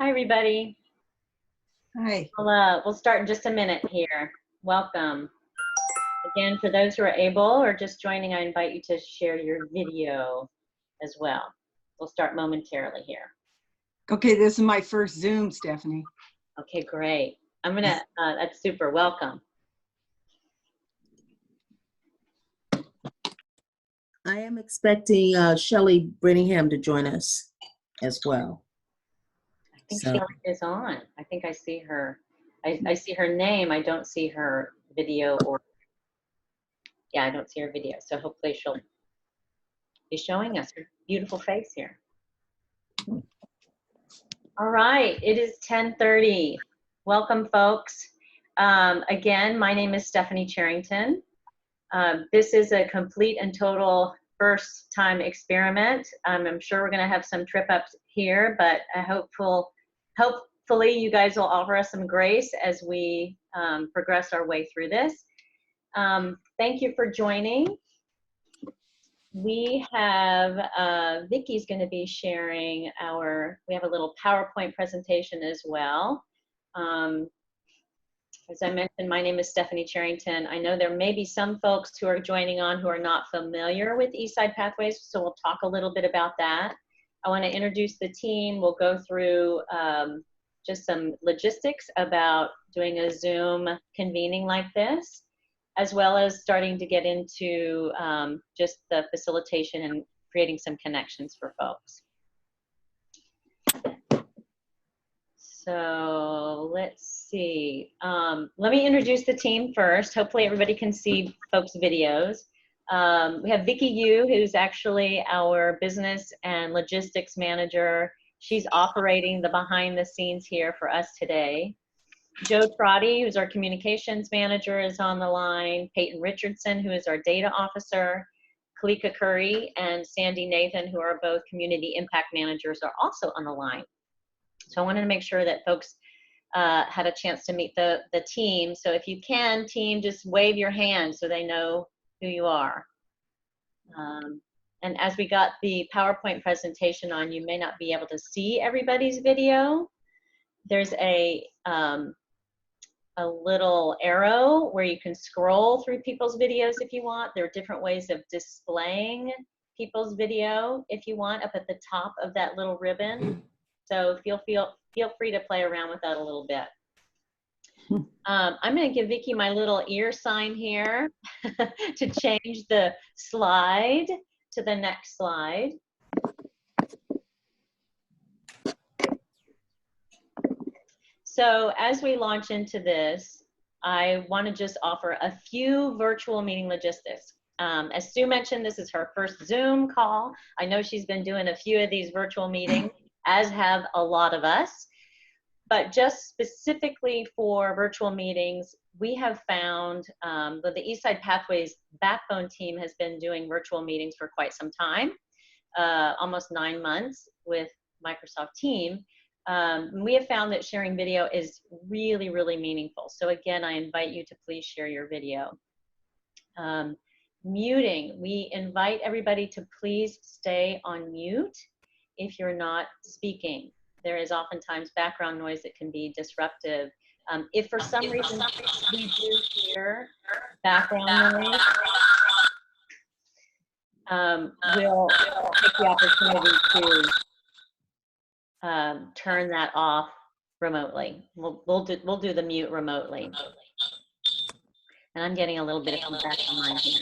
Hi, everybody. Hi. We'll start in just a minute here. Welcome. Again, for those who are able or just joining, I invite you to share your video as well. We'll start momentarily here. Okay, this is my first Zoom, Stephanie. Okay, great. That's super. Welcome. I am expecting Shelley Brenningham to join us as well. I think Shelley is on. I think I see her. I see her name. I don't see her video yeah, I don't see her video. So hopefully she'll be showing us her beautiful face here. All right, it is 10:30. Welcome, folks. Again, my name is Stephanie Charrington. This is a complete and total first-time experiment. I'm sure we're going to have some trip-ups here, but hopefully you guys will offer us some grace as we progress our way through this. Thank you for joining. We have, Vicky's going to be sharing we have a little PowerPoint presentation as well. As I mentioned, my name is Stephanie Charrington. I know there may be some folks who are joining on who are not familiar with Eastside Pathways, so we'll talk a little bit about that. I want to introduce the team. We'll go through just some logistics about doing a Zoom convening like this, as well as starting to get into just the facilitation and creating some connections for folks. So let's see. Let me introduce the team first. Hopefully everybody can see folks' videos. We have Vicky Yu, who's actually our business and logistics manager. She's operating the behind the scenes here for us today. Joe Trotty, who's our communications manager, is on the line. Peyton Richardson, who is our data officer. Kalika Curry and Sandy Nathan, who are both community impact managers, are also on the line. So I wanted to make sure that folks had a chance to meet the team. So if you can, team, just wave your hand so they know who you are. And as we got the PowerPoint presentation on, you may not be able to see everybody's video. There's a little arrow where you can scroll through people's videos if you want. There are different ways of displaying people's video if you want up at the top of that little ribbon. So feel free to play around with that a little bit. I'm going to give Vicki my little ear sign here to change the slide to the next slide. So as we launch into this, I want to just offer a few virtual meeting logistics. As Sue mentioned, this is her first Zoom call. I know she's been doing a few of these virtual meetings, as have a lot of us. But just specifically for virtual meetings, we have found that the Eastside Pathways backbone team has been doing virtual meetings for quite some time, almost 9 months with Microsoft Teams. We have found that sharing video is really, really meaningful. So again, I invite you to please share your video. Muting, we invite everybody to please stay on mute if you're not speaking. There is oftentimes background noise that can be disruptive. If for some reason we do hear background noise, we'll take the opportunity to turn that off remotely. We'll do the mute remotely. And I'm getting a little bit of feedback on mine here.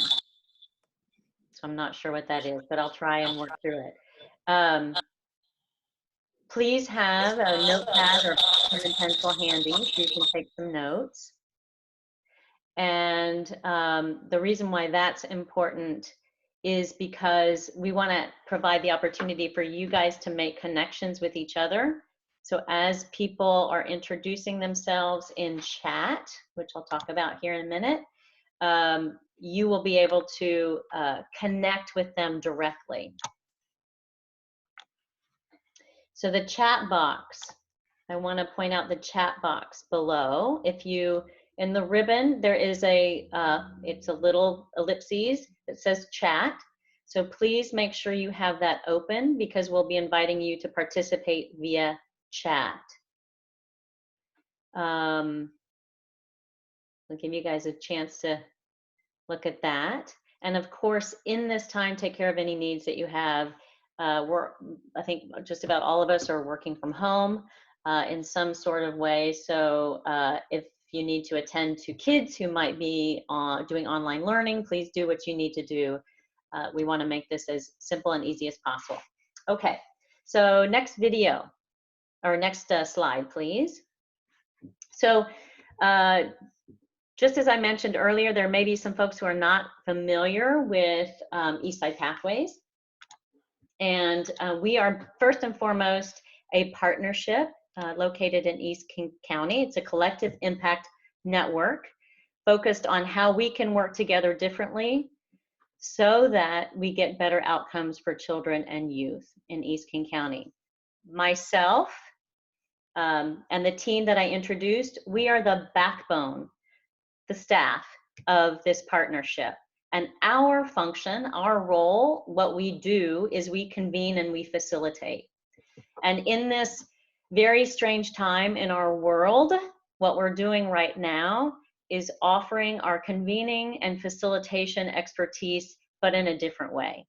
So I'm not sure what that is, but I'll try and work through it. Please have a notepad or pen and pencil handy so you can take some notes. And the reason why that's important is because we want to provide the opportunity for you guys to make connections with each other. So as people are introducing themselves in chat, which I'll talk about here in a minute, you will be able to connect with them directly. So the chat box, I want to point out the chat box below. If you, in the ribbon, there is it's a little ellipses that says chat. So please make sure you have that open because we'll be inviting you to participate via chat. I'll give you guys a chance to look at that. And of course, in this time, take care of any needs that you have. I think just about all of us are working from home in some sort of way. So if you need to attend to kids who might be doing online learning, please do what you need to do. We want to make this as simple and easy as possible. Okay, so next video, or next slide, please. So just as I mentioned earlier, there may be some folks who are not familiar with Eastside Pathways. And we are first and foremost a partnership located in East King County. It's a collective impact network focused on how we can work together differently so that we get better outcomes for children and youth in East King County. Myself and the team that I introduced, we are the backbone, the staff of this partnership. And our function, our role, what we do is we convene and we facilitate. And in this very strange time in our world, what we're doing right now is offering our convening and facilitation expertise, but in a different way.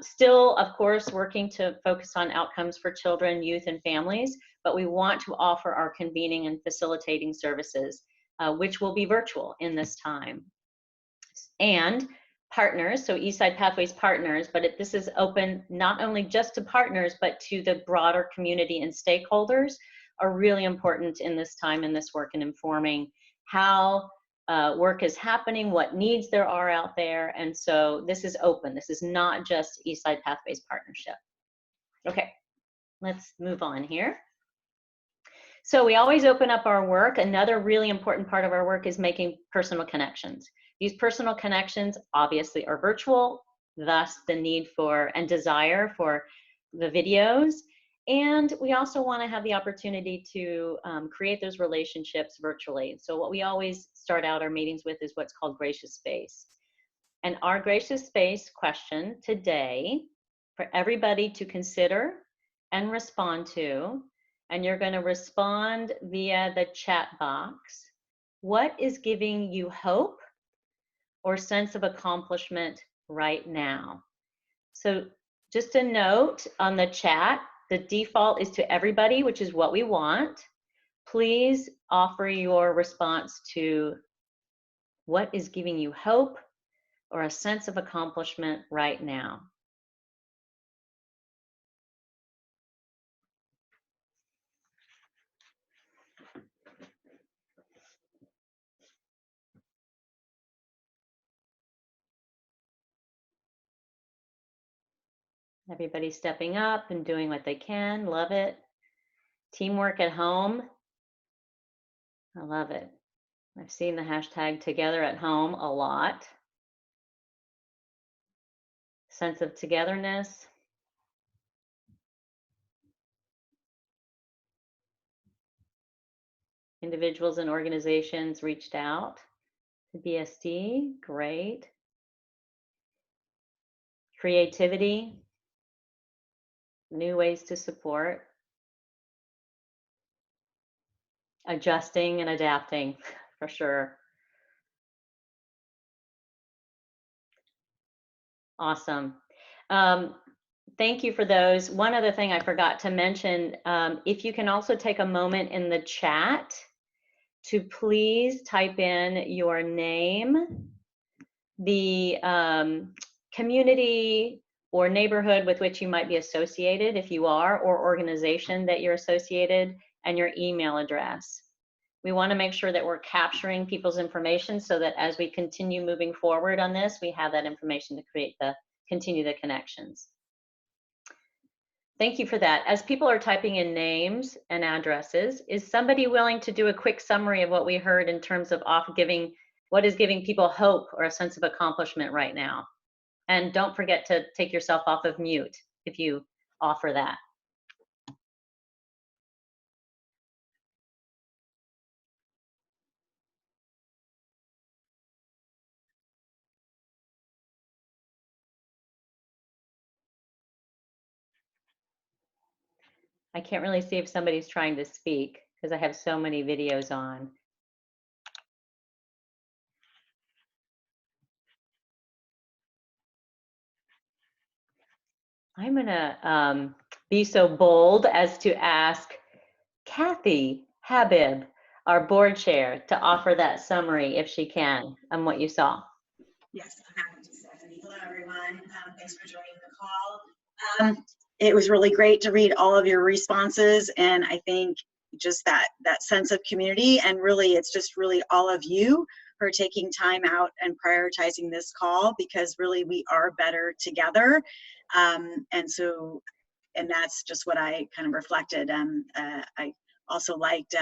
Still, of course, working to focus on outcomes for children, youth, and families, but we want to offer our convening and facilitating services, which will be virtual in this time. And partners, so Eastside Pathways partners, but this is open not only just to partners, but to the broader community and stakeholders are really important in this time in this work and informing how work is happening, what needs there are out there. And so this is open. This is not just Eastside Pathways partnership. Okay, let's move on here. So we always open up our work. Another really important part of our work is making personal connections. These personal connections obviously are virtual, thus the need for and desire for the videos. And we also want to have the opportunity to create those relationships virtually. So what we always start out our meetings with is what's called gracious space. And our gracious space question today for everybody to consider and respond to, and you're going to respond via the chat box. What is giving you hope or sense of accomplishment right now? So just a note on the chat, the default is to everybody, which is what we want. Please offer your response to what is giving you hope or a sense of accomplishment right now. Everybody stepping up and doing what they can. Love it. Teamwork at home. I love it. I've seen the hashtag together at home a lot. Sense of togetherness. Individuals and organizations reached out to BSD. Great. Creativity. New ways to support. Adjusting and adapting, for sure. Awesome. Thank you for those. One other thing I forgot to mention, if you can also take a moment in the chat to please type in your name, the community or neighborhood with which you might be associated, if you are, or organization that you're associated, and your email address. We want to make sure that we're capturing people's information so that as we continue moving forward on this, we have that information to continue the connections. Thank you for that. As people are typing in names and addresses, is somebody willing to do a quick summary of what we heard in terms of what is giving people hope or a sense of accomplishment right now? And don't forget to take yourself off of mute if you offer that. I can't really see if somebody's trying to speak because I have so many videos on. I'm gonna be so bold as to ask Kathy Habib, our board chair, to offer that summary if she can on what you saw. Yes, I'm happy to, Stephanie. Hello, everyone. Thanks for joining the call. It was really great to read all of your responses, and I think just that sense of community, and really, it's just really all of you who are taking time out and prioritizing this call, because really we are better together. And that's just what I kind of reflected. I also liked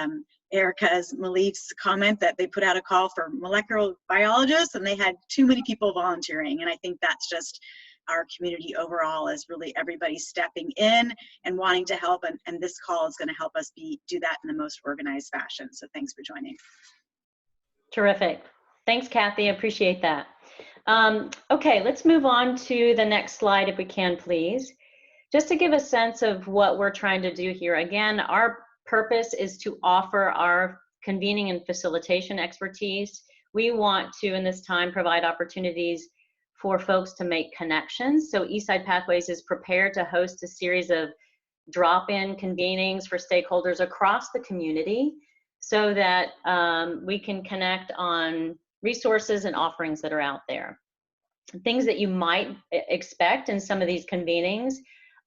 Erica's, Malik's comment that they put out a call for molecular biologists and they had too many people volunteering. And I think that's just our community overall, is really everybody stepping in and wanting to help. And this call is going to help us do that in the most organized fashion. So thanks for joining. Terrific. Thanks, Kathy. I appreciate that. Okay, let's move on to the next slide if we can, please. Just to give a sense of what we're trying to do here. Again, our purpose is to offer our convening and facilitation expertise. We want to, in this time, provide opportunities for folks to make connections. So Eastside Pathways is prepared to host a series of drop-in convenings for stakeholders across the community so that we can connect on resources and offerings that are out there. Things that you might expect in some of these convenings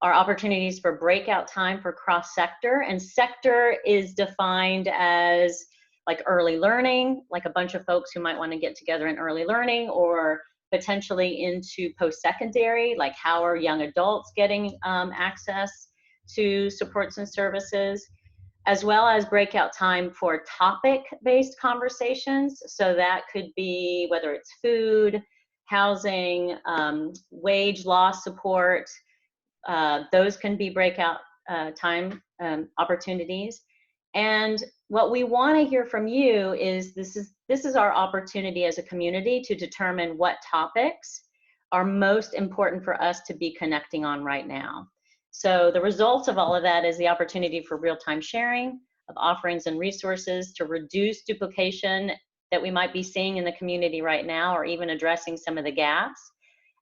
are opportunities for breakout time for cross-sector, and sector is defined as like early learning, like a bunch of folks who might want to get together in early learning, or potentially into post-secondary, like how are young adults getting access to supports and services, as well as breakout time for topic-based conversations. So that could be whether it's food, housing, wage loss support. Those can be breakout time opportunities. And what we want to hear from you is this is our opportunity as a community to determine what topics are most important for us to be connecting on right now. So the results of all of that is the opportunity for real-time sharing of offerings and resources to reduce duplication that we might be seeing in the community right now, or even addressing some of the gaps.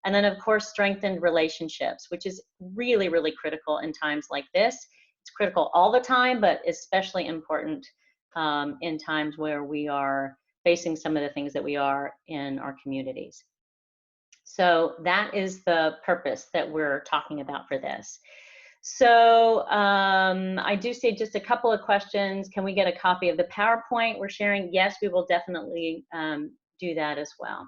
And then, of course, strengthened relationships, which is really, really critical in times like this. It's critical all the time, but especially important in times where we are facing some of the things that we are in our communities. So that is the purpose that we're talking about for this. So I do see just a couple of questions. Can we get a copy of the PowerPoint we're sharing? Yes, we will definitely do that as well.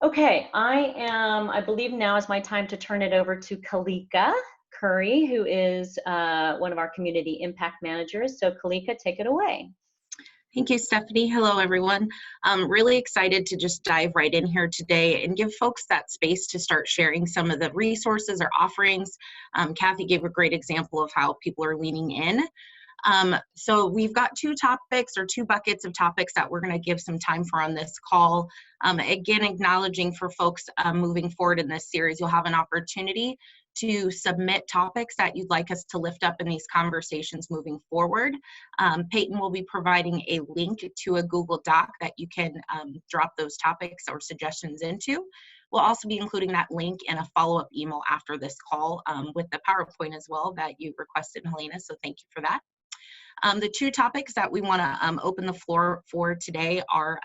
Okay, I believe now is my time to turn it over to Kalika Curry, who is one of our community impact managers. So Kalika, take it away. Thank you, Stephanie. Hello, everyone. I'm really excited to just dive right in here today and give folks that space to start sharing some of the resources or offerings. Kathy gave a great example of how people are leaning in. So we've got two topics, or two buckets of topics, that we're going to give some time for on this call. Again, acknowledging for folks moving forward in this series, you'll have an opportunity to submit topics that you'd like us to lift up in these conversations moving forward. Peyton will be providing a link to a Google Doc that you can drop those topics or suggestions into. We'll also be including that link in a follow-up email after this call with the PowerPoint as well that you requested, Helena, so thank you for that. The two topics that we want to open the floor for today are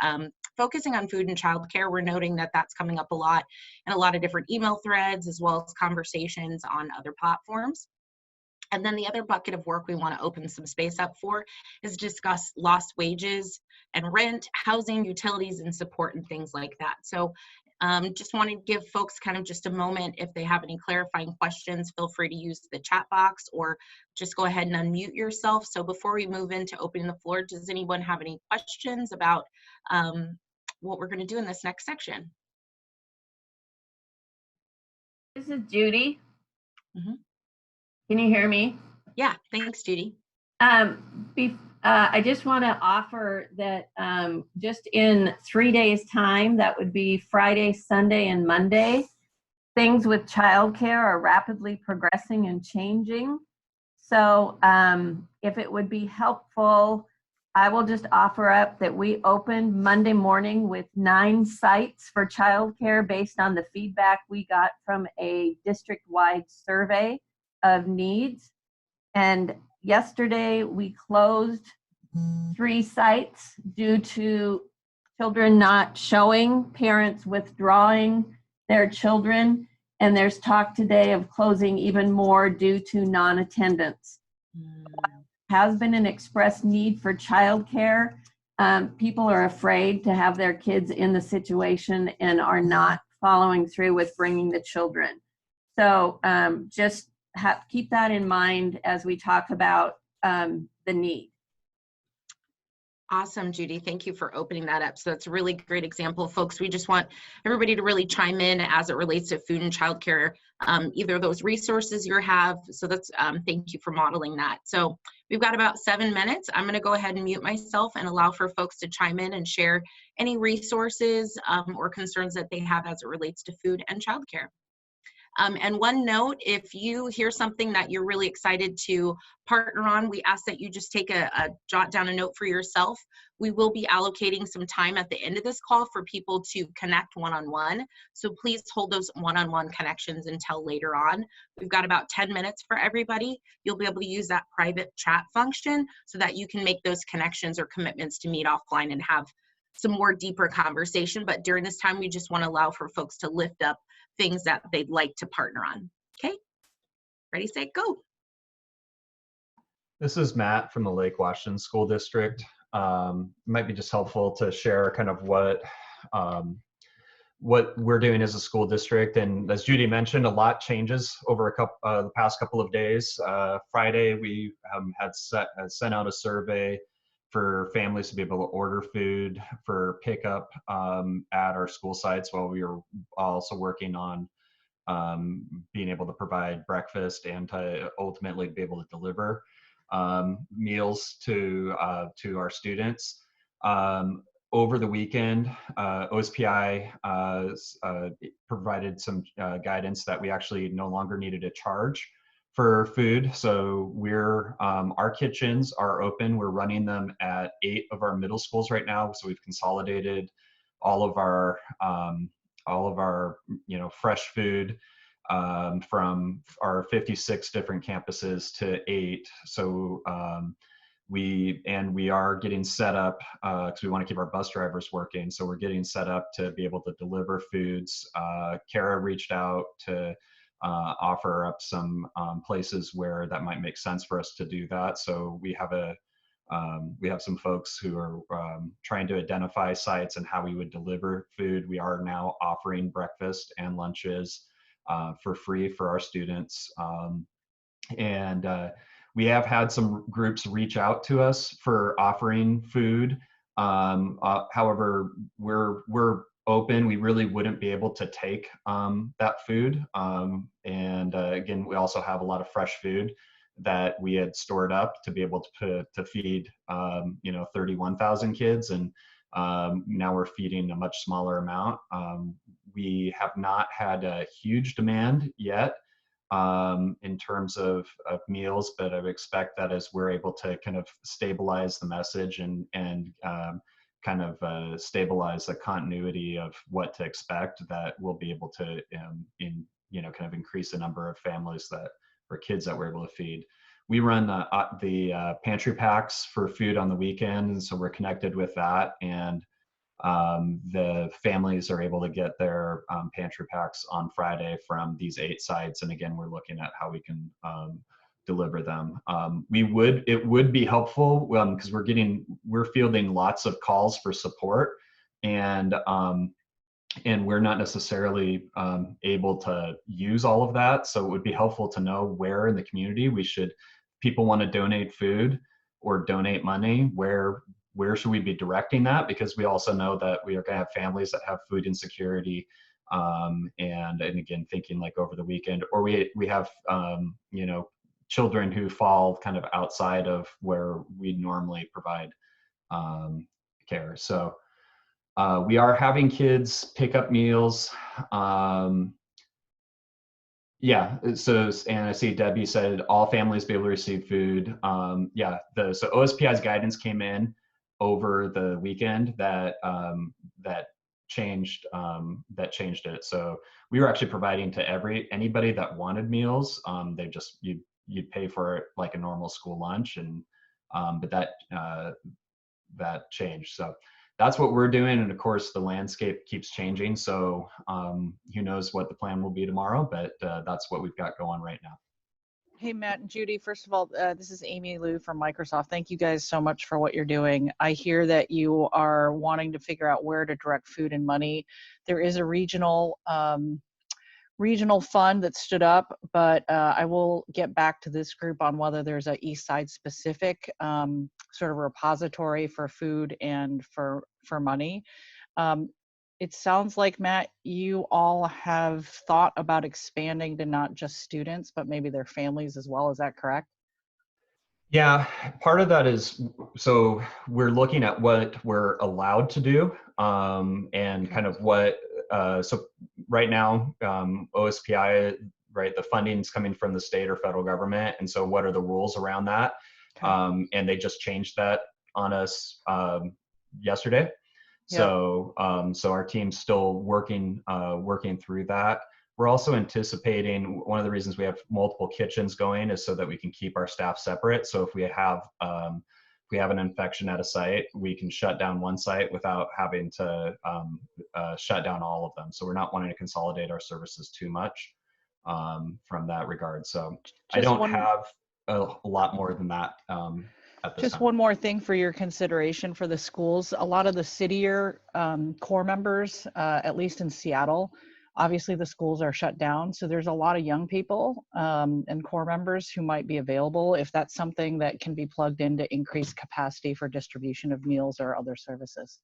focusing on food and childcare. We're noting that that's coming up a lot in a lot of different email threads, as well as conversations on other platforms. And then the other bucket of work we want to open some space up for is discuss lost wages and rent, housing, utilities, and support, and things like that. So just want to give folks kind of just a moment. If they have any clarifying questions, feel free to use the chat box or just go ahead and unmute yourself. So before we move into opening the floor, does anyone have any questions about what we're going to do in this next section? This is Judy. Mm-hmm. Can you hear me? Yeah, thanks, Judy. I just want to offer that just in 3 days' time, that would be Friday, Sunday, and Monday, things with childcare are rapidly progressing and changing. So if it would be helpful, I will just offer up that we opened Monday morning with 9 sites for childcare based on the feedback we got from a district-wide survey of needs. And yesterday we closed 3 sites due to children not showing, parents withdrawing their children. And there's talk today of closing even more due to non-attendance. Has been an expressed need for childcare. People are afraid to have their kids in the situation and are not following through with bringing the children. So just keep that in mind as we talk about the need. Awesome, Judy. Thank you for opening that up. So that's a really great example, folks. We just want everybody to really chime in as it relates to food and childcare, either of those resources you have. So that's thank you for modeling that. So we've got about 7 minutes. I'm going to go ahead and mute myself and allow for folks to chime in and share any resources or concerns that they have as it relates to food and childcare. And one note, if you hear something that you're really excited to partner on, we ask that you just take jot down a note for yourself. We will be allocating some time at the end of this call for people to connect one-on-one. So please hold those one-on-one connections until later on. We've got about 10 minutes for everybody. You'll be able to use that private chat function so that you can make those connections or commitments to meet offline and have some more deeper conversation. But during this time, we just want to allow for folks to lift up things that they'd like to partner on. Okay, ready, set, go. This is Matt from the Lake Washington School District. It might be just helpful to share kind of what we're doing as a school district. And as Judy mentioned, a lot changes over the past couple of days. Friday, we had sent out a survey for families to be able to order food for pickup at our school sites, while we were also working on being able to provide breakfast and to ultimately be able to deliver meals to our students. Over the weekend, OSPI provided some guidance that we actually no longer needed to charge for food. So our kitchens are open. We're running them at 8 of our middle schools right now. So we've consolidated all of our fresh food from our 56 different campuses to 8. So we are getting set up because we want to keep our bus drivers working. So we're getting set up to be able to deliver foods. Kara reached out to offer up some places where that might make sense for us to do that. So we have some folks who are trying to identify sites and how we would deliver food. We are now offering breakfast and lunches for free for our students. We have had some groups reach out to us for offering food. However, we're open. We really wouldn't be able to take that food. Again, we also have a lot of fresh food that we had stored up to be able to feed 31,000 kids, and now we're feeding a much smaller amount. We have not had a huge demand yet in terms of meals, but I would expect that as we're able to kind of stabilize the message and kind of stabilize the continuity of what to expect, that we'll be able to kind of increase the number of families or kids that we're able to feed. We run the pantry packs for food on the weekend, and so we're connected with that, and the families are able to get their pantry packs on Friday from these 8 sites. And again, we're looking at how we can deliver them. It would be helpful because we're fielding lots of calls for support, and we're not necessarily able to use all of that. So it would be helpful to know where in the community people want to donate food or donate money, where should we be directing that? Because we also know that we are going to have families that have food insecurity, and again, thinking like over the weekend, or we have children who fall kind of outside of where we normally provide care. So we are having kids pick up meals. Yeah, so, and I see Debbie said all families be able to receive food. Yeah, so OSPI's guidance came in over the weekend that changed it. So we were actually providing to anybody that wanted meals. They just you'd pay for it like a normal school lunch, and but that changed. So that's what we're doing. And of course, the landscape keeps changing. So who knows what the plan will be tomorrow, but that's what we've got going right now. Hey, Matt and Judy, first of all, this is Amy Lou from Microsoft. Thank you guys so much for what you're doing. I hear that you are wanting to figure out where to direct food and money. There is a regional fund that stood up, but I will get back to this group on whether there's a Eastside specific sort of repository for food and for money. It sounds like, Matt, you all have thought about expanding to not just students, but maybe their families as well. Is that correct? Yeah, part of that is, so we're looking at what we're allowed to do, and kind of what, so right now, OSPI, right, the funding's coming from the state or federal government, and so what are the rules around that? Okay. And they just changed that on us yesterday. So, so our team's still working through that. We're also anticipating, one of the reasons we have multiple kitchens going is so that we can keep our staff separate. So if we have an infection at a site, we can shut down one site without having to shut down all of them. So we're not wanting to consolidate our services too much from that regard. So I don't have a lot more than that at this time. Just one more thing for your consideration for the schools. A lot of the citier core members, at least in Seattle, obviously the schools are shut down. So there's a lot of young people and core members who might be available if that's something that can be plugged in to increase capacity for distribution of meals or other services.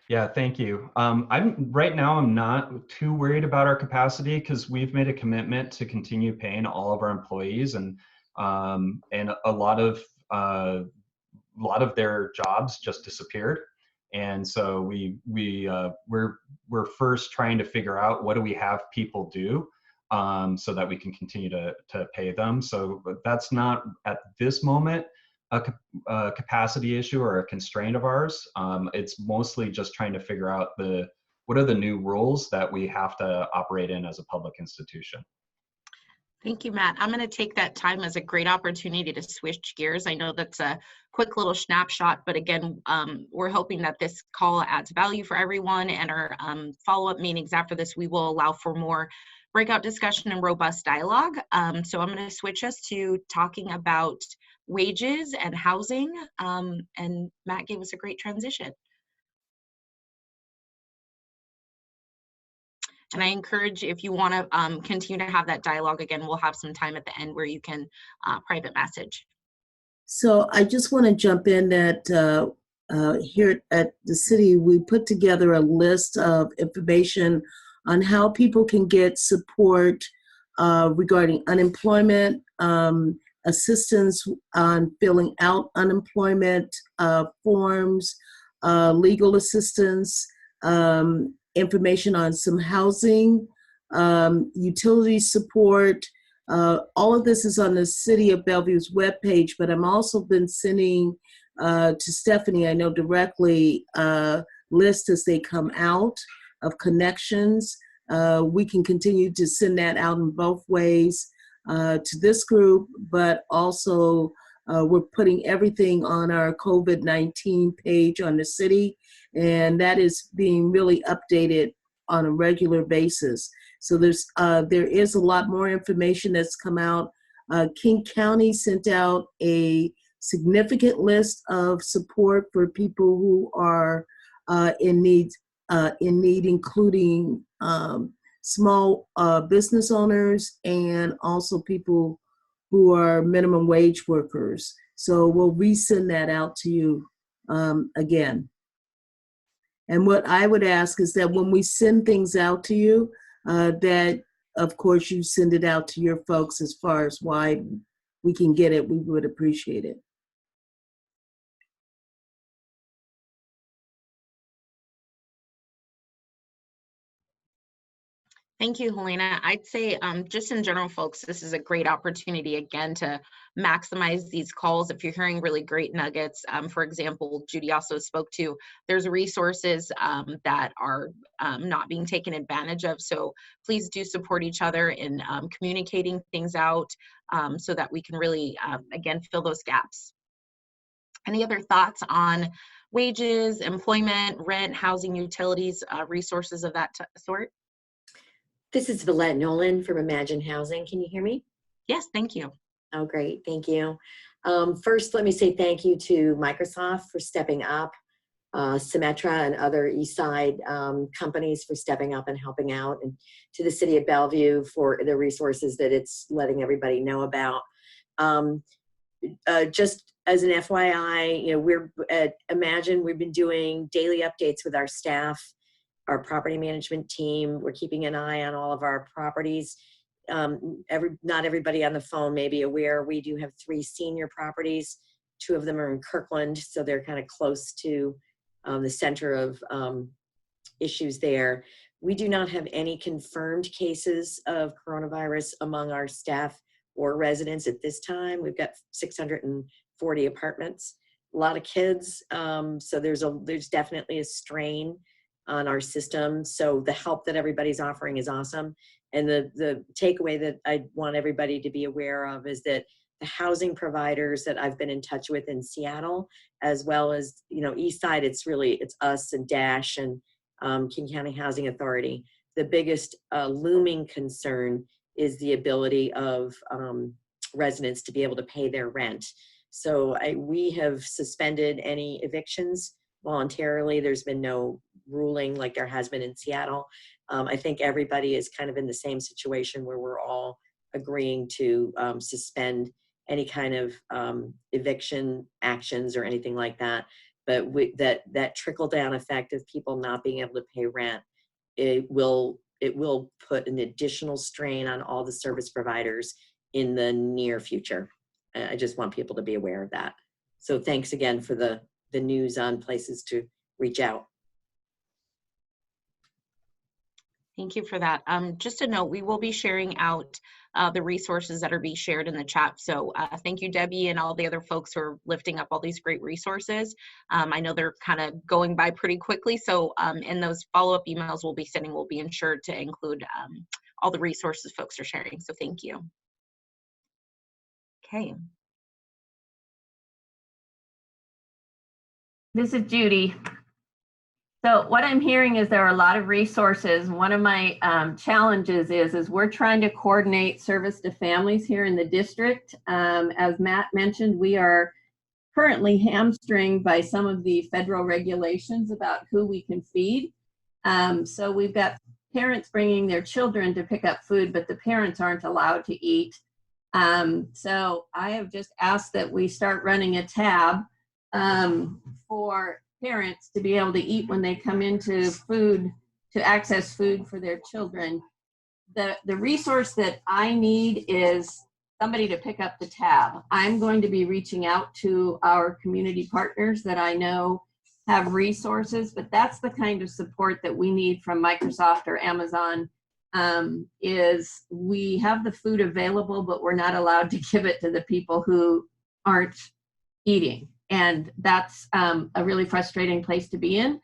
Yeah, thank you. Right now, I'm not too worried about our capacity because we've made a commitment to continue paying all of our employees, and a lot of their jobs just disappeared. And so we're first trying to figure out what do we have people do so that we can continue to pay them. So that's not at this moment a capacity issue or a constraint of ours. It's mostly just trying to figure out what are the new rules that we have to operate in as a public institution. Thank you, Matt. I'm going to take that time as a great opportunity to switch gears. I know that's a quick little snapshot, but again, we're hoping that this call adds value for everyone, and our follow-up meetings after this, we will allow for more breakout discussion and robust dialogue. So I'm going to switch us to talking about wages and housing, and Matt gave us a great transition. And I encourage, if you want to continue to have that dialogue, again, we'll have some time at the end where you can private message. So I just want to jump in that here at the city, we put together a list of information on how people can get support regarding unemployment, assistance on filling out unemployment forms, legal assistance, information on some housing, utility support. All of this is on the City of Bellevue's webpage, but I'm also been sending to Stephanie, I know directly, lists as they come out of connections. We can continue to send that out in both ways to this group, but also we're putting everything on our COVID-19 page on the city, and that is being really updated on a regular basis. So there is a lot more information that's come out. King County sent out a significant list of support for people who are in need, including small business owners and also people who are minimum wage workers. So we'll resend that out to you again. And what I would ask is that when we send things out to you, that of course you send it out to your folks as far as why we can get it. We would appreciate it. Thank you, Helena. I'd say just in general, folks, this is a great opportunity again to maximize these calls. If you're hearing really great nuggets, for example, Judy also spoke to, there's resources that are not being taken advantage of. So please do support each other in communicating things out so that we can really, again, fill those gaps. Any other thoughts on wages, employment, rent, housing, utilities, resources of that sort? This is Villette Nolan from Imagine Housing. Can you hear me? Yes, thank you. Oh, great. Thank you. First, let me say thank you to Microsoft for stepping up, Symetra and other Eastside companies for stepping up and helping out, and to the City of Bellevue for the resources that it's letting everybody know about. Just as an FYI, you know, we're at Imagine, we've been doing daily updates with our staff, our property management team. We're keeping an eye on all of our properties. Not everybody on the phone may be aware, we do have 3 senior properties. 2 of them are in Kirkland, so they're kind of close to the center of issues there. We do not have any confirmed cases of coronavirus among our staff or residents at this time. We've got 640 apartments, a lot of kids, so there's definitely a strain on our system. So the help that everybody's offering is awesome. And the takeaway that I want everybody to be aware of is that the housing providers that I've been in touch with in Seattle, as well as, you know, Eastside, it's us and Dash and King County Housing Authority. The biggest looming concern is the ability of residents to be able to pay their rent. So we have suspended any evictions voluntarily. There's been no ruling like there has been in Seattle. I think everybody is kind of in the same situation where we're all agreeing to suspend any kind of eviction actions or anything like that. But that trickle down effect of people not being able to pay rent, it will put an additional strain on all the service providers in the near future. I just want people to be aware of that. So thanks again for the news on places to reach out. Thank you for that. Just a note, we will be sharing out the resources that are being shared in the chat. So thank you, Debbie, and all the other folks who are lifting up all these great resources. I know they're kind of going by pretty quickly. So in those follow-up emails we'll be sending, we'll be ensured to include all the resources folks are sharing. So thank you. Okay. This is Judy. So what I'm hearing is there are a lot of resources. One of my challenges is we're trying to coordinate service to families here in the district. As Matt mentioned, we are currently hamstringed by some of the federal regulations about who we can feed. So we've got parents bringing their children to pick up food, but the parents aren't allowed to eat. So I have just asked that we start running a tab for parents to be able to eat when they come into food, to access food for their children. The resource that I need is somebody to pick up the tab. I'm going to be reaching out to our community partners that I know have resources, but that's the kind of support that we need from Microsoft or Amazon. Is we have the food available, but we're not allowed to give it to the people who aren't eating. And that's a really frustrating place to be in.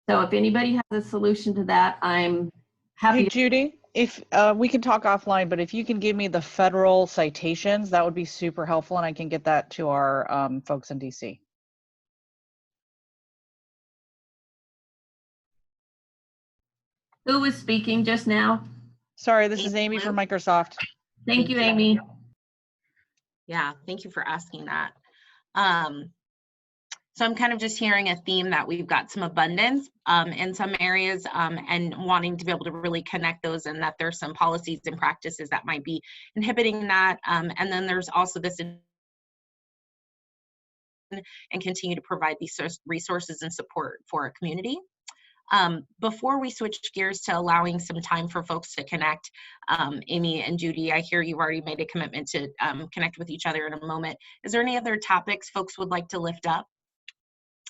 So if anybody has a solution to that, I'm happy. Hey, Judy, if we can talk offline, but if you can give me the federal citations, that would be super helpful, and I can get that to our folks in DC. Who was speaking just now? Sorry, this is Amy from Microsoft. Thank you, Amy. Yeah, thank you for asking that. So I'm kind of just hearing a theme that we've got some abundance in some areas and wanting to be able to really connect those, and that there's some policies and practices that might be inhibiting that. And then there's also this and continue to provide these resources and support for our community. Before we switch gears to allowing some time for folks to connect, Amy and Judy, I hear you've already made a commitment to connect with each other in a moment. Is there any other topics folks would like to lift up?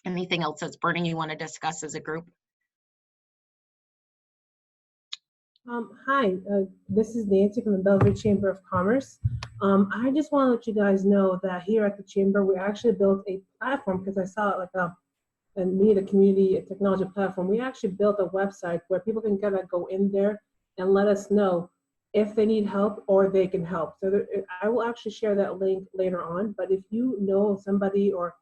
Anything else that's burning you want to discuss as a group? Hi, this is Nancy from the Bellevue Chamber of Commerce. I just want to let you guys know that here at the Chamber, we actually built a platform because I saw it like a need a community a technology platform. We actually built a website where people can kind of go in there and let us know if they need help or they can help. So I will actually share that link later on. But if you know somebody, or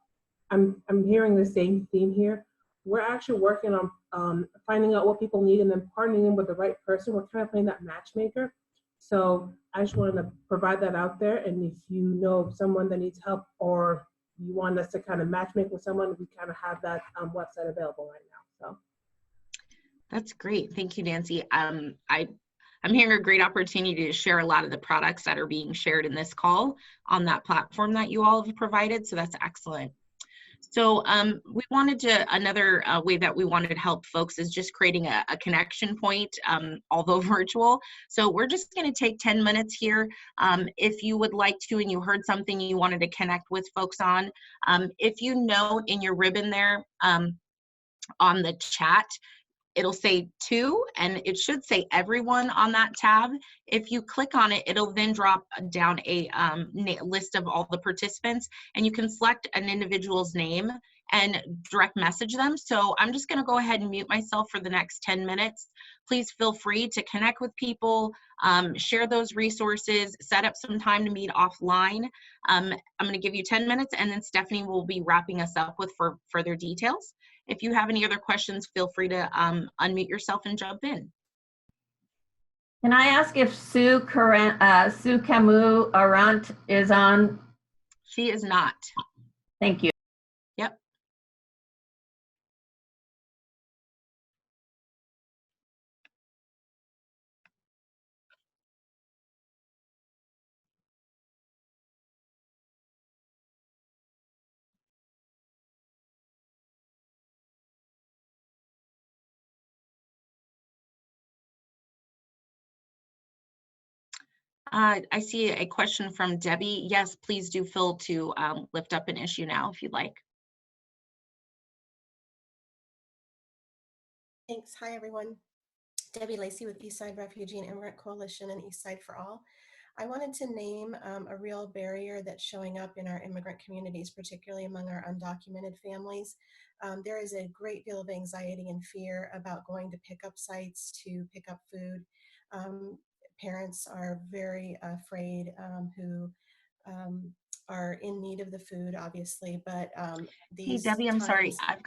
I'm hearing the same theme here, we're actually working on finding out what people need and then partnering them with the right person. We're kind of playing that matchmaker. So I just wanted to provide that out there. And if you know of someone that needs help, or you want us to kind of matchmake with someone, we kind of have that website available right now. So That's great. Thank you, Nancy. I'm hearing a great opportunity to share a lot of the products that are being shared in this call on that platform that you all have provided. So that's excellent. So we wanted to, another way that we wanted to help folks is just creating a connection point, although virtual. So we're just going to take 10 minutes here. If you would like to, and you heard something you wanted to connect with folks on, if you note in your ribbon there on the chat, it'll say to, and it should say everyone on that tab. If you click on it, it'll then drop down a list of all the participants, and you can select an individual's name and direct message them. So I'm just gonna go ahead and mute myself for the next 10 minutes. Please feel free to connect with people, share those resources, set up some time to meet offline. I'm gonna give you 10 minutes, and then Stephanie will be wrapping us up with further details. If you have any other questions, feel free to unmute yourself and jump in. Can I ask if Sue Camus Arant is on? She is not. Thank you. Yep. I see a question from Debbie. Yes, please do feel to lift up an issue now if you'd like. Thanks. Hi, everyone. Debbie Lacey with Eastside Refugee and Immigrant Coalition and Eastside for All. I wanted to name a real barrier that's showing up in our immigrant communities, particularly among our undocumented families. There is a great deal of anxiety and fear about going to pickup sites to pick up food. Parents are very afraid who are in need of the food, obviously, but these Hey, Debbie, I'm sorry. I've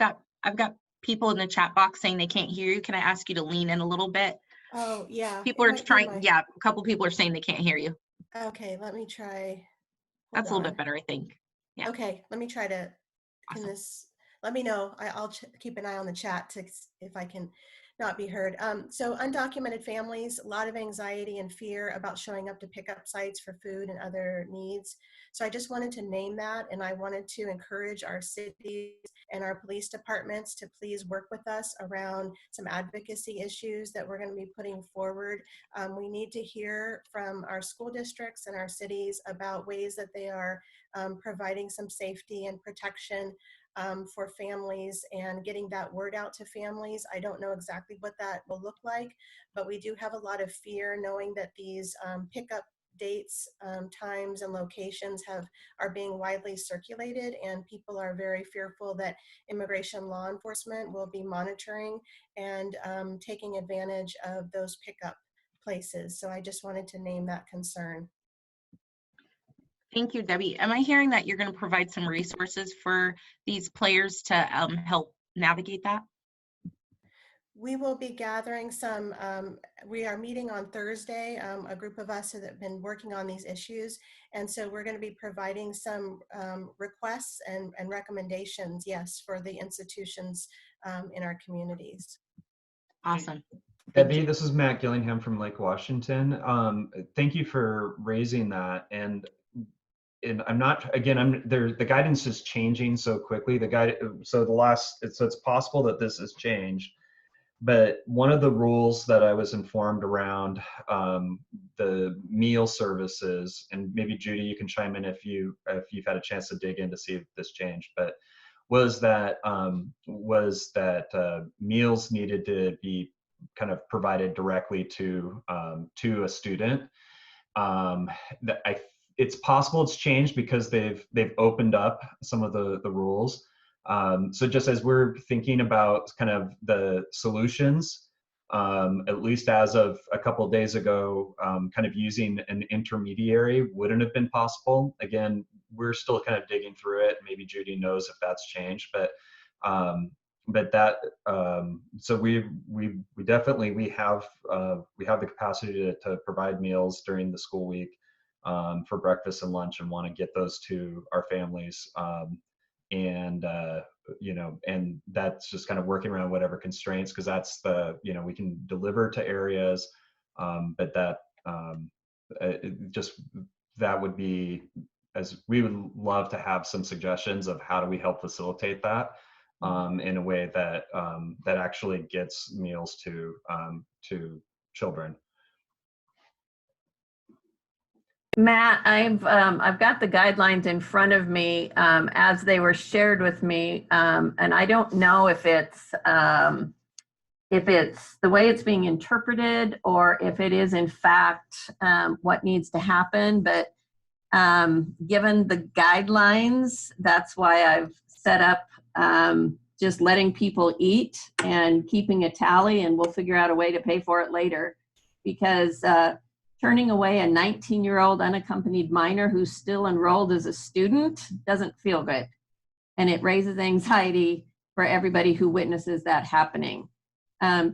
got people in the chat box saying they can't hear you. Can I ask you to lean in a little bit? Oh, yeah. People are trying, yeah, a couple people are saying they can't hear you. Okay, let me try. That's a little bit better, I think. Yeah. Okay, let me try to, Awesome. let me know. I'll keep an eye on the chat to if I can not be heard. So undocumented families, a lot of anxiety and fear about showing up to pickup sites for food and other needs. So I just wanted to name that, and I wanted to encourage our cities and our police departments to please work with us around some advocacy issues that we're going to be putting forward. We need to hear from our school districts and our cities about ways that they are providing some safety and protection for families and getting that word out to families. I don't know exactly what that will look like, but we do have a lot of fear knowing that these pickup dates, times, and locations are being widely circulated, and people are very fearful that immigration law enforcement will be monitoring and taking advantage of those pickup places. So I just wanted to name that concern. Thank you, Debbie. Am I hearing that you're going to provide some resources for these players to help navigate that? We will be gathering some, we are meeting on Thursday, a group of us that have been working on these issues. And so we're going to be providing some requests and recommendations, yes, for the institutions in our communities. Awesome. Debbie, this is Matt Gillingham from Lake Washington. Thank you for raising that. And I'm not, again, the guidance is changing so quickly. So it's possible that this has changed. But one of the rules that I was informed around the meal services, and maybe Judy, you can chime in if you've had a chance to dig in to see if this changed, but was that meals needed to be kind of provided directly to a student. It's possible it's changed because they've opened up some of the rules. So just as we're thinking about kind of the solutions, at least as of a couple of days ago, kind of using an intermediary wouldn't have been possible. Again, we're still kind of digging through it. Maybe Judy knows if that's changed, but that so we definitely have the capacity to provide meals during the school week for breakfast and lunch, and want to get those to our families. And and that's just kind of working around whatever constraints, because that's we can deliver to areas, but that that would be, as we would love to have some suggestions of how do we help facilitate that in a way that that actually gets meals to children. Matt, I've got the guidelines in front of me as they were shared with me, and I don't know if it's the way it's being interpreted or if it is in fact what needs to happen. But given the guidelines, that's why I've set up just letting people eat and keeping a tally, and we'll figure out a way to pay for it later, because turning away a 19-year-old unaccompanied minor who's still enrolled as a student doesn't feel good. And it raises anxiety for everybody who witnesses that happening.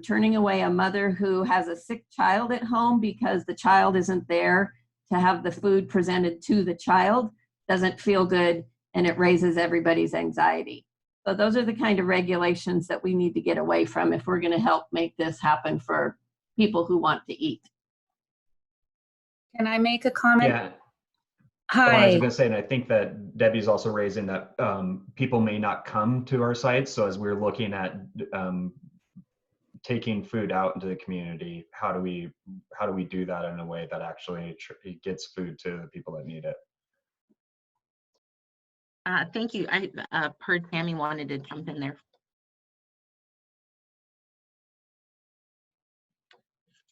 Turning away a mother who has a sick child at home because the child isn't there to have the food presented to the child doesn't feel good, and it raises everybody's anxiety. So those are the kind of regulations that we need to get away from if we're going to help make this happen for people who want to eat. Can I make a comment? Yeah. Hi. Oh, I was going to say, and I think that Debbie's also raising that people may not come to our sites. So as we're looking at taking food out into the community, how do we do that in a way that actually gets food to the people that need it? Thank you. I heard Tammy wanted to jump in there.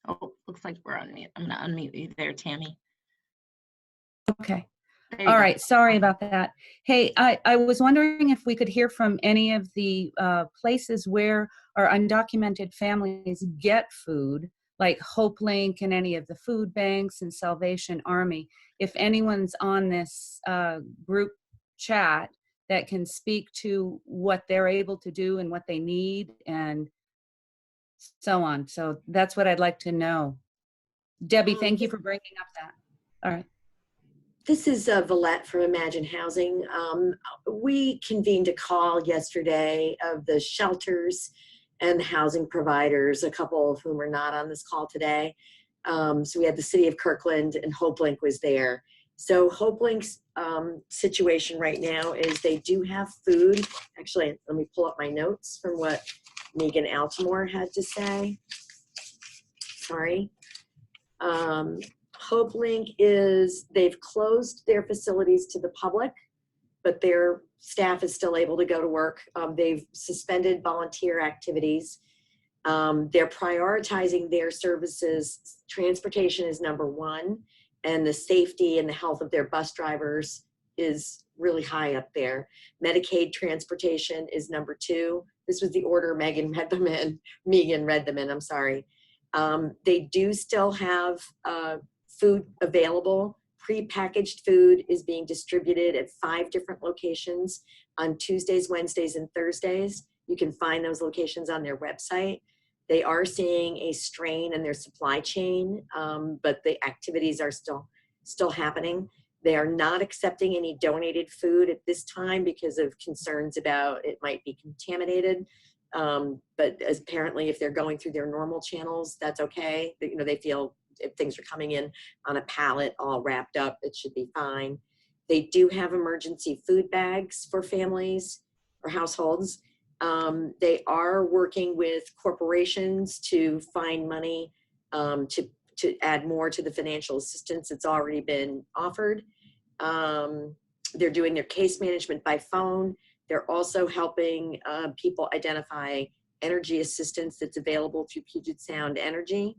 Oh, looks like we're on mute. I'm going to unmute you there, Tammy. Okay. There you All go. right. Sorry about that. Hey, I was wondering if we could hear from any of the places where our undocumented families get food, like Hope Link and any of the food banks and Salvation Army. If anyone's on this group chat that can speak to what they're able to do and what they need and so on. So that's what I'd like to know. Debbie, thank you for bringing up that. All right. This is Valette from Imagine Housing. We convened a call yesterday of the shelters and the housing providers, a couple of whom are not on this call today. So we had the city of Kirkland, and Hope Link was there. So Hope Link's situation right now is they do have food. Actually, let me pull up my notes from what Megan Altamore had to say. Sorry. Hope Link they've closed their facilities to the public, but their staff is still able to go to work. They've suspended volunteer activities. They're prioritizing their services. Transportation is number one, and the safety and the health of their bus drivers is really high up there. Medicaid transportation is number two. This was the order Megan read them in, I'm sorry. They do still have food available. Prepackaged food is being distributed at 5 different locations on Tuesdays, Wednesdays, and Thursdays. You can find those locations on their website. They are seeing a strain in their supply chain, but the activities are still happening. They are not accepting any donated food at this time because of concerns about it might be contaminated. But apparently if they're going through their normal channels, that's okay. They feel if things are coming in on a pallet all wrapped up, it should be fine. They do have emergency food bags for families or households. They are working with corporations to find money to add more to the financial assistance that's already been offered. They're doing their case management by phone. They're also helping people identify energy assistance that's available through Puget Sound Energy.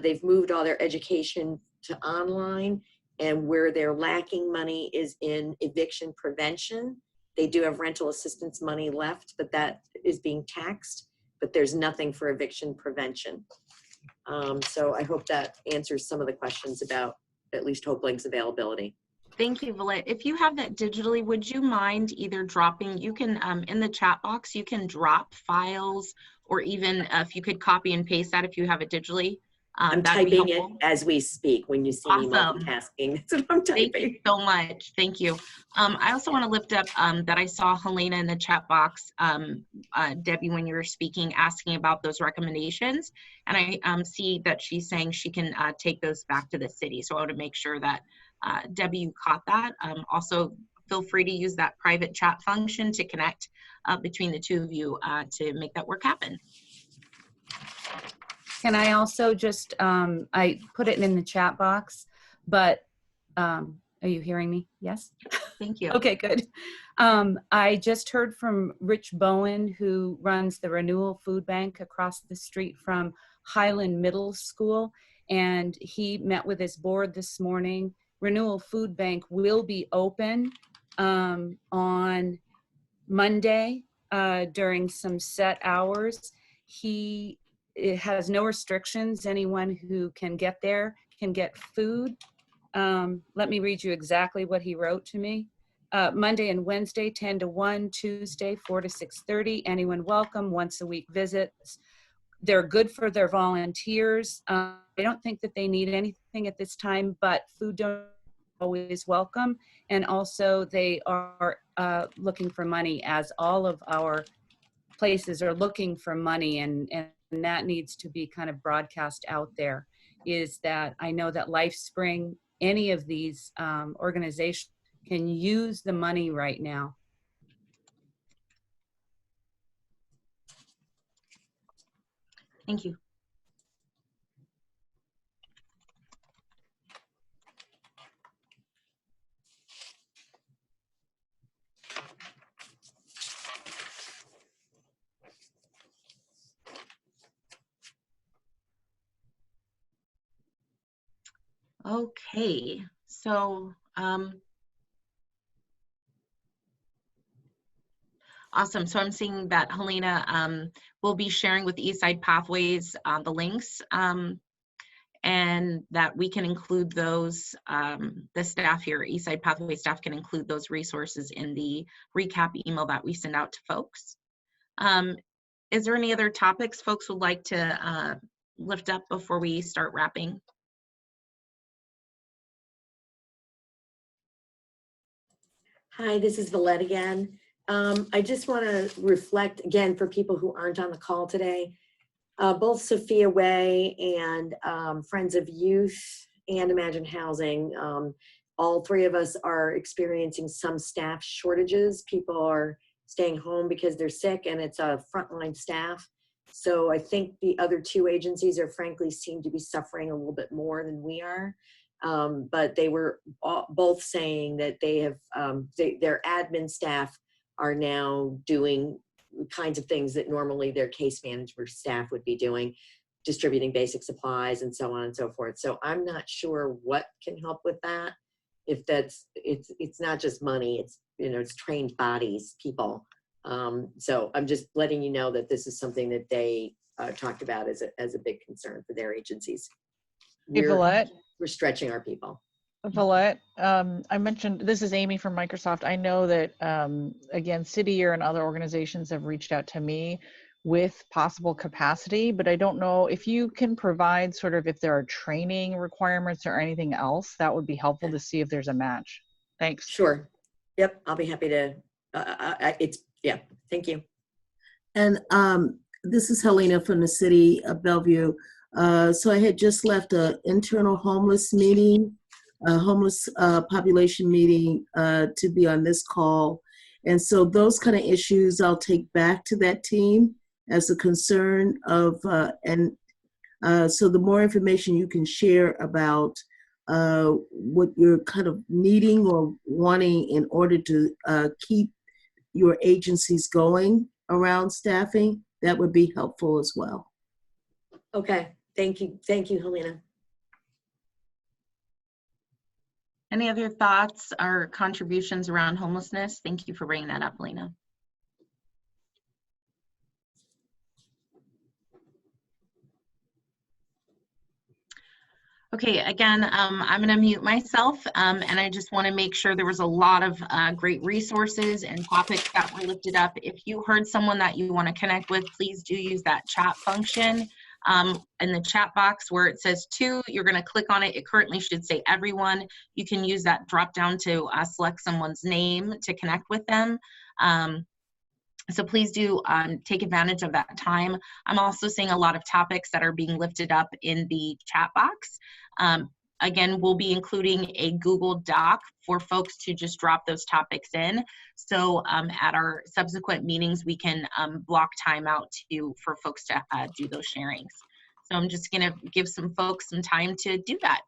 They've moved all their education to online, and where they're lacking money is in eviction prevention. They do have rental assistance money left, but that is being taxed, but there's nothing for eviction prevention. So I hope that answers some of the questions about at least HopeLink's availability. Thank you, Valette. If you have that digitally, would you mind either dropping, you can, in the chat box, you can drop files, or even if you could copy and paste that if you have it digitally. I'm typing it as we speak. When you see me multitasking, that's what I'm typing. Thank you so much. Thank you. I also want to lift up that I saw Helena in the chat box, Debbie, when you were speaking, asking about those recommendations. And I see that she's saying she can take those back to the city. So I want to make sure that Debbie, you caught that. Also, feel free to use that private chat function to connect between the two of you to make that work happen. Can I also just, I put it in the chat box, but are you hearing me? Yes? Thank you. Okay, good. I just heard from Rich Bowen, who runs the Renewal Food Bank across the street from Highland Middle School, and he met with his board this morning. Renewal Food Bank will be open on Monday during some set hours. It has no restrictions. Anyone who can get there can get food. Let me read you exactly what he wrote to me. Monday and Wednesday, 10 to 1, Tuesday, 4 to 6:30. Anyone welcome, once a week visits. They're good for their volunteers. I don't think that they need anything at this time, but food donations are always welcome. And also they are looking for money, as all of our places are looking for money, and that needs to be kind of broadcast out there, is that I know that LifeSpring, any of these organizations can use the money right now. Thank you. Okay, so awesome. So I'm seeing that Helena will be sharing with Eastside Pathways the links, and that we can include those, the staff here, Eastside Pathway staff can include those resources in the recap email that we send out to folks. Is there any other topics folks would like to lift up before we start wrapping? Hi, this is Valette again. I just want to reflect again for people who aren't on the call today. Both Sophia Way and Friends of Youth and Imagine Housing, all three of us are experiencing some staff shortages. People are staying home because they're sick, and it's a frontline staff. So I think the other two agencies are frankly seem to be suffering a little bit more than we are. But they were both saying that they have their admin staff are now doing kinds of things that normally their case management staff would be doing, distributing basic supplies and so on and so forth. So I'm not sure what can help with that. If that's, it's not just money, it's, you know, it's trained bodies, people. So I'm just letting you know that this is something that they talked about as a big concern for their agencies. Hey, Valette. We're stretching our people. Valette, I mentioned, this is Amy from Microsoft. I know that, again, City Year and other organizations have reached out to me with possible capacity, but I don't know if you can provide sort of if there are training requirements or anything else, that would be helpful to see if there's a match. Thanks. Sure. Yep, I'll be happy to, yeah, thank you. And this is Helena from the city of Bellevue. So I had just left an internal homeless meeting, a homeless population meeting to be on this call. And so those kind of issues I'll take back to that team as a concern of, so the more information you can share about what you're kind of needing or wanting in order to keep your agencies going around staffing, that would be helpful as well. Okay, thank you, Helena. Any other thoughts or contributions around homelessness? Thank you for bringing that up, Lena. Okay, again, I'm going to mute myself, and I just want to make sure there was a lot of great resources and topics that were lifted up. If you heard someone that you want to connect with, please do use that chat function in the chat box where it says to. You're going to click on it. It currently should say everyone. You can use that drop down to select someone's name to connect with them. So please do take advantage of that time. I'm also seeing a lot of topics that are being lifted up in the chat box. Again, we'll be including a Google Doc for folks to just drop those topics in. So at our subsequent meetings, we can block time out for folks to do those sharings. So I'm just gonna give some folks some time to do that.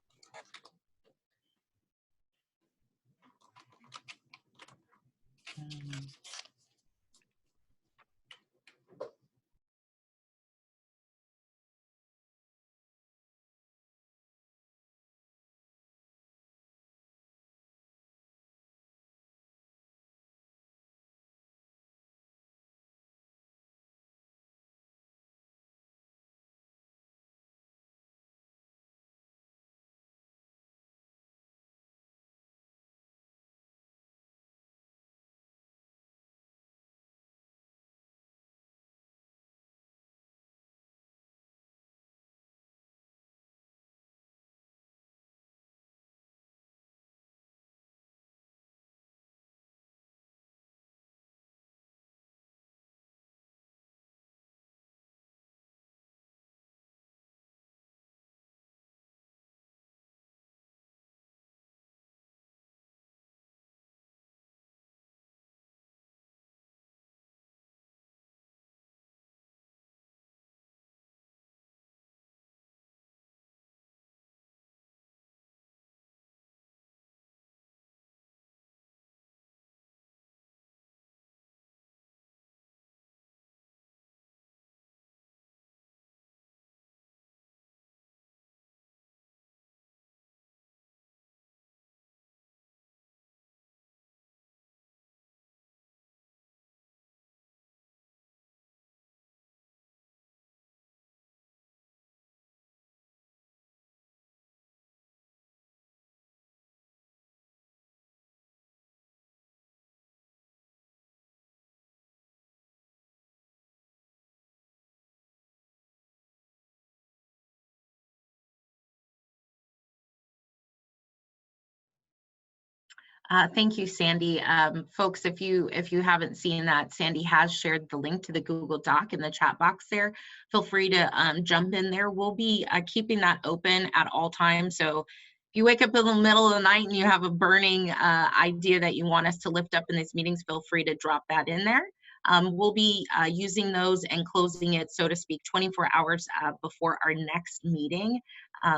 Thank you, Sandy. Folks, if you haven't seen that, Sandy has shared the link to the Google Doc in the chat box there. Feel free to jump in there. We'll be keeping that open at all times. So if you wake up in the middle of the night and you have a burning idea that you want us to lift up in these meetings, feel free to drop that in there. We'll be using those and closing it, so to speak, 24 hours before our next meeting,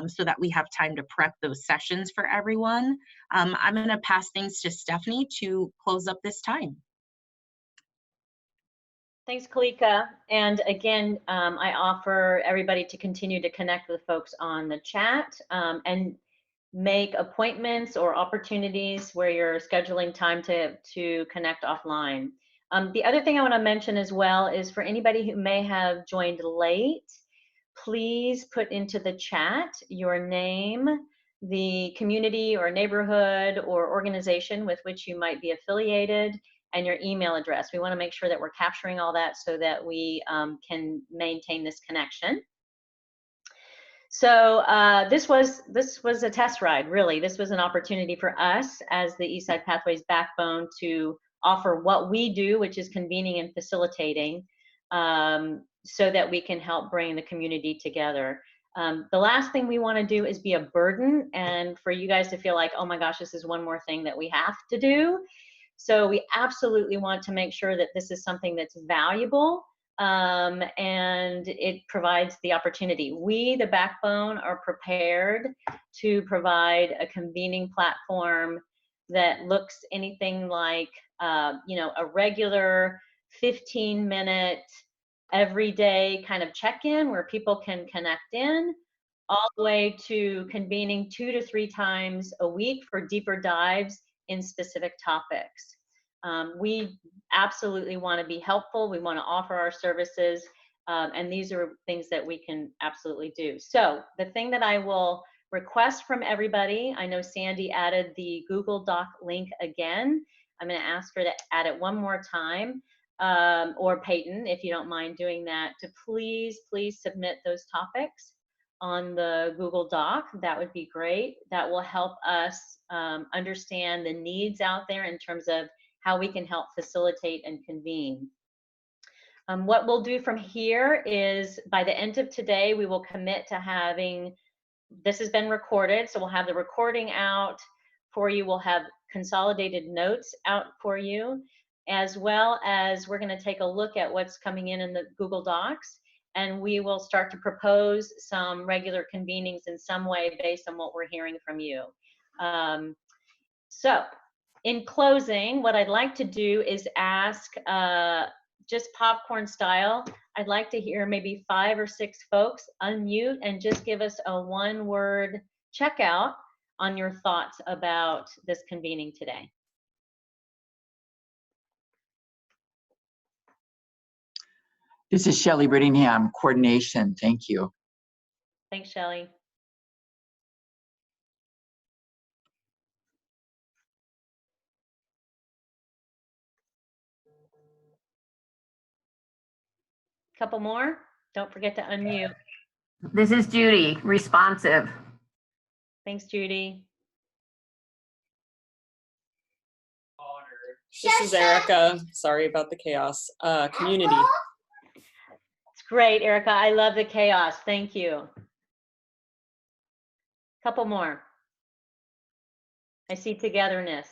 so that we have time to prep those sessions for everyone. I'm going to pass things to Stephanie to close up this time. Thanks, Kalika. And again, I offer everybody to continue to connect with folks on the chat and make appointments or opportunities where you're scheduling time to connect offline. The other thing I want to mention as well is for anybody who may have joined late, please put into the chat your name, the community or neighborhood or organization with which you might be affiliated, and your email address. We want to make sure that we're capturing all that so that we can maintain this connection. So this was a test ride, really. This was an opportunity for us as the Eastside Pathways backbone to offer what we do, which is convening and facilitating, so that we can help bring the community together. The last thing we want to do is be a burden and for you guys to feel like, oh my gosh, this is one more thing that we have to do. So we absolutely want to make sure that this is something that's valuable and it provides the opportunity. We, the backbone, are prepared to provide a convening platform that looks anything like, you know, a regular 15-minute everyday kind of check-in where people can connect in, all the way to convening 2 to 3 times a week for deeper dives in specific topics. We absolutely want to be helpful. We want to offer our services, and these are things that we can absolutely do. So the thing that I will request from everybody, I know Sandy added the Google Doc link again. I'm going to ask her to add it one more time, or Peyton, if you don't mind doing that, to please submit those topics on the Google Doc. That would be great. That will help us understand the needs out there in terms of how we can help facilitate and convene. What we'll do from here is by the end of today, we will commit to having, this has been recorded, so we'll have the recording out for you. We'll have consolidated notes out for you, as well as we're going to take a look at what's coming in the Google Docs, and we will start to propose some regular convenings in some way based on what we're hearing from you. So in closing, what I'd like to do is ask, just popcorn style, I'd like to hear maybe 5 or 6 folks unmute and just give us a one-word checkout on your thoughts about this convening today. This is Shelley Brittingham, coordination. Thank you. Thanks, Shelley. Couple more. Don't forget to unmute. This is Judy, responsive. Thanks, Judy. This is Erica. Sorry about the chaos. Community. It's great, Erica. I love the chaos. Thank you. Couple more. I see togetherness.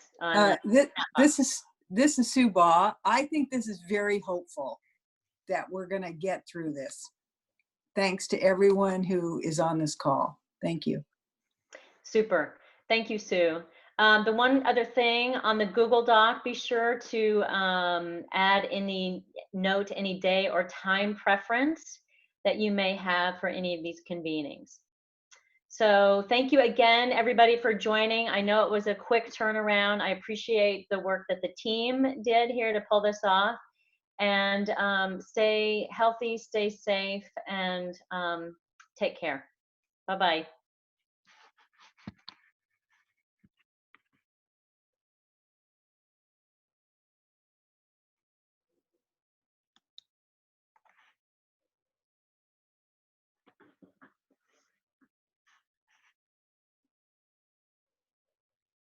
This is Sue Baugh. I think this is very hopeful that we're going to get through this. Thanks to everyone who is on this call. Thank you. Super. Thank you, Sue. The one other thing on the Google Doc, be sure to add any note, any day or time preference that you may have for any of these convenings. So thank you again, everybody, for joining. I know it was a quick turnaround. I appreciate the work that the team did here to pull this off. And stay healthy, stay safe, and take care. Bye-bye.